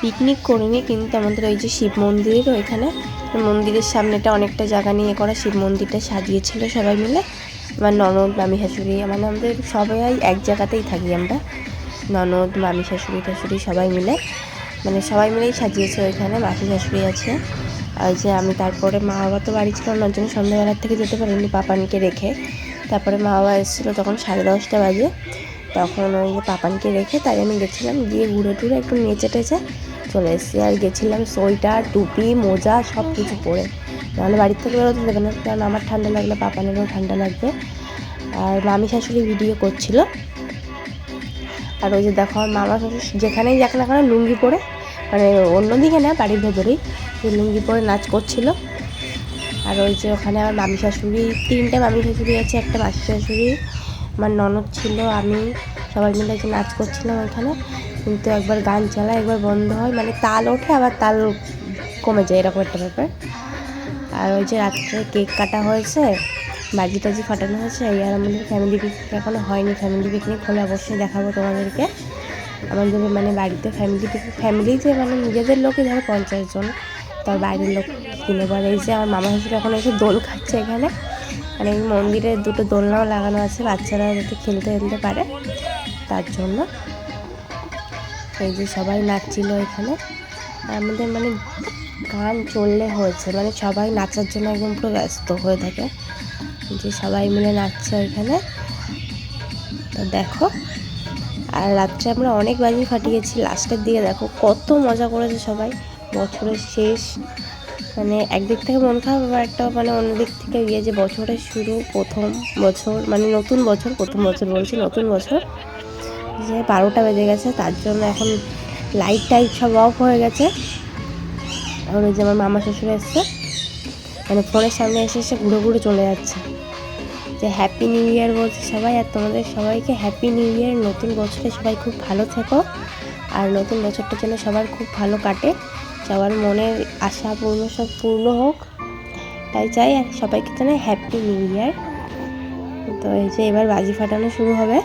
Picnic করিনি, কিন্তু আমাদের ওই যে শিব মন্দির, ওইখানে মন্দিরের সামনেটা অনেকটা জায়গা নিয়ে করা, শিব মন্দিরটা সাজিয়েছিল সবাই মিলে। আমার ননদ, মামি শাশুড়ি, মানে আমাদের সবাই এক জায়গাতেই থাকি আমরা, ননদ, মামি শাশুড়ি টাশুড়ি সবাই মিলে, মানে সবাই মিলেই সাজিয়েছে ওইখানে। মাসি শাশুড়ি আছে। আর যে আমি তারপরে মা বাবা তো বাড়ি ছিল না, জন্য সন্ধ্যাবেলার থেকে যেতে পারিনি পাপানকে রেখে। তারপরে মা বাবা এসেছিলো তখন 10:30 বাজে, তখন ওই যে পাপানকে রেখে তাই আমি গেছিলাম, গিয়ে ঘুরে টুরে একটু নেচে টেচে চলে এসেছি। আর গেছিলাম সোয়েটার, টুপি, মোজা সব কিছু পরে, নাহলে বাড়ির থেকে বেরোতে দেবে না, কারণ আমার ঠান্ডা লাগলে পাপানেরও ঠান্ডা লাগবে। আর মামি শাশুড়ি ভিডিও করছিল। আর ওই যে দেখো আমার মামা শ্বশুর যেখানেই যাক না কেন লুঙ্গি পরে, মানে অন্যদিকে না, বাড়ির ভেতরেই লুঙ্গি পরে নাচ করছিল। আর ওই যে ওখানে আমার মামি শাশুড়ি, 3টে মামি শাশুড়ি আছে, একটা মাসি শাশুড়ি, আমার ননদ ছিল, আমি, সবাই মিলে যে নাচ করছিলাম ওইখানে। কিন্তু একবার গান চালায়, একবার বন্ধ হয়, মানে তাল ওঠে আবার তাল কমে যায়, এরকম একটা ব্যাপার। আর ওই যে রাত্রে কেক কাটা হয়েছে, বাজি টাজি ফাটানো হয়েছে। এই আর আমাদের ফ্যামিলি পিকনিক এখনও হয়নি, ফ্যামিলি পিকনিক হলে অবশ্যই দেখাবো তোমাদেরকে। আমাদের মানে বাড়িতে ফ্যামিলিতে মানে নিজেদের লোকই ধরো 50 জন, তার বাইরের লোক কিনে পরে। এই যে আমার মামা শাশুড়ি এখন এসে দোল খাচ্ছে এখানে, মানে এই মন্দিরে 2টো দোলনাও লাগানো আছে, বাচ্চারা যাতে খেলতে পারে তার জন্য। এই যে সবাই নাচছিল এখানে। আমাদের মানে গান চললে হয়েছে, মানে সবাই নাচার জন্য একদম পুরো ব্যস্ত হয়ে থাকে, যে সবাই মিলে নাচছে ওইখানে। তো দেখো, আর রাত্রে আমরা অনেক বাজি ফাটিয়েছি, লাস্টের দিকে দেখো কত মজা করেছে সবাই। বছরের শেষ, মানে একদিক থেকে মন খারাপ, আবার একটা মানে অন্যদিক থেকে ইয়ে, যে বছরের শুরু, প্রথম বছর, মানে নতুন বছর, প্রথম বছর বলছি, নতুন বছর। যে 12টা বেজে গেছে, তার জন্য এখন লাইট টাইট সব অফ হয়ে গেছে। আর ওই যে আমার মামা শ্বশুর এসছে, মানে ফোনের সামনে এসে ঘুরে ঘুরে চলে যাচ্ছে, যে হ্যাপি নিউ ইয়ার বলছে সবাই। আর তোমাদের সবাইকে হ্যাপি নিউ ইয়ার। নতুন বছরে সবাই খুব ভালো থেকো, আর নতুন বছরটা যেন সবার খুব ভালো কাটে, সবার মনের আশা সব পূর্ণ হোক, তাই চাই। আর সবাইকে যেন হ্যাপি নিউ ইয়ার। তো এই যে এবার বাজি ফাটানো শুরু হবে।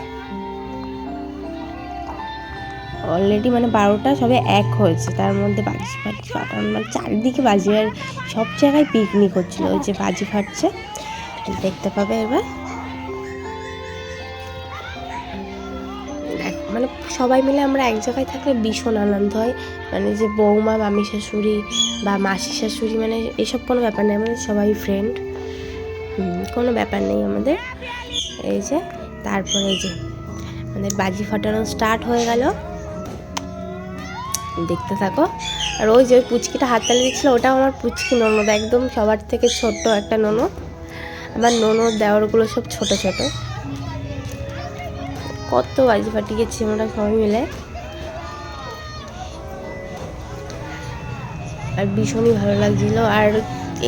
অলরেডি মানে 12টা সবে 1 হয়েছে, তার মধ্যে বাজি ফাটানো, মানে চারিদিকে বাজি, আর সব জায়গায় পিকনিক হচ্ছিলো। ওই যে বাজি ফাটছে, দেখতে পাবে এবার। মানে সবাই মিলে আমরা এক জায়গায় থাকলে ভীষণ আনন্দ হয়, মানে যে বৌমা, মামি শাশুড়ি বা মাসি শাশুড়ি, মানে এসব কোনো ব্যাপার নেই, আমাদের সবাই ফ্রেন্ড, কোনো ব্যাপার নেই আমাদের। এই যে তারপরে এই যে আমাদের বাজি ফাটানো স্টার্ট হয়ে গেল, দেখতে থাকো। আর ওই যে পুচকিটা হাততালি দিচ্ছিলো, ওটাও আমার পুচকি ননদ, একদম সবার থেকে ছোট্ট একটা ননদ। আমার ননদ দেওরগুলো সব ছোট ছোট। কত বাজি ফাটিয়েছি আমরা সবাই মিলে, আর ভীষণই ভালো লাগছিল। আর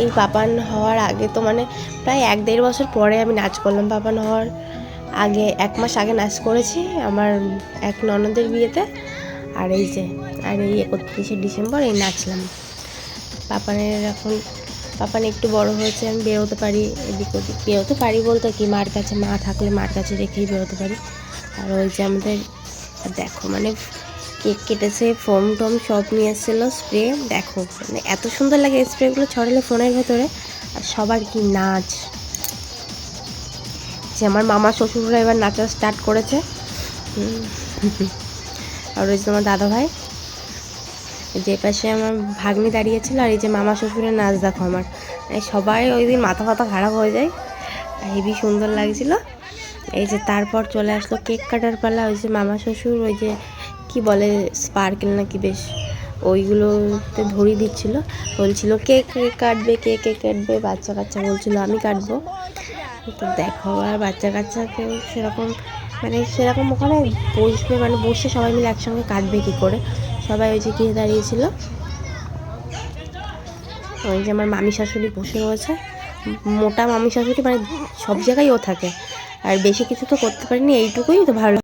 এই পাপান হওয়ার আগে তো মানে প্রায় 1-1.5 বছর পরে আমি নাচ করলাম। পাপান হওয়ার আগে 1 মাস আগে নাচ করেছি আমার এক ননদের বিয়েতে। আর এই যে, আর এই 31শে ডিসেম্বর এই নাচলাম। পাপান একটু বড় হয়েছে, আমি বেরোতে পারি, এদিক ওদিক বেরোতে পারি বলতে কি, মার কাছে, মা থাকলে মার কাছে রেখেই বেরোতে পারি। আর ওই যে আমাদের দেখো, মানে কেক কেটেছে, ফোম টোম সব নিয়ে এসেছিলো, স্প্রে দেখো, মানে এত সুন্দর লাগে স্প্রেগুলো ছড়ালে ফোনের ভেতরে। আর সবার কি নাচ, যে আমার মামা শ্বশুররা এবার নাচা স্টার্ট করেছে। আর ওই যে তোমার দাদা ভাই, যে পাশে আমার ভাগ্নি দাঁড়িয়েছিল, আর এই যে মামা শ্বশুরের নাচ দেখো আমার, সবাই ওই দিন মাথা খারাপ হয়ে যায়, হেবি সুন্দর লাগছিল। এই যে তারপর চলে আসলো কেক কাটার পালা। ওই যে মামা শ্বশুর ওই যে কি বলে স্পার্কেল নাকি বেশ, ওইগুলোতে ধরিয়ে দিচ্ছিলো, বলছিল কেক কাটবে, বাচ্চা কাচ্চা বলছিল আমি কাটবো। তো দেখো, আর বাচ্চা কাচ্চা কেউ সেরকম ওখানে বসবে, মানে বসে সবাই মিলে একসঙ্গে কাটবে কী করে, সবাই ওই যে গিয়ে দাঁড়িয়েছিল। ওই যে আমার মামি শাশুড়ি বসে রয়েছে, মোটা মামি শাশুড়ি, মানে সব জায়গায় ও থাকে, আর বেশি কিছু তো করতে পারিনি, এইটুকুই তো ভালো।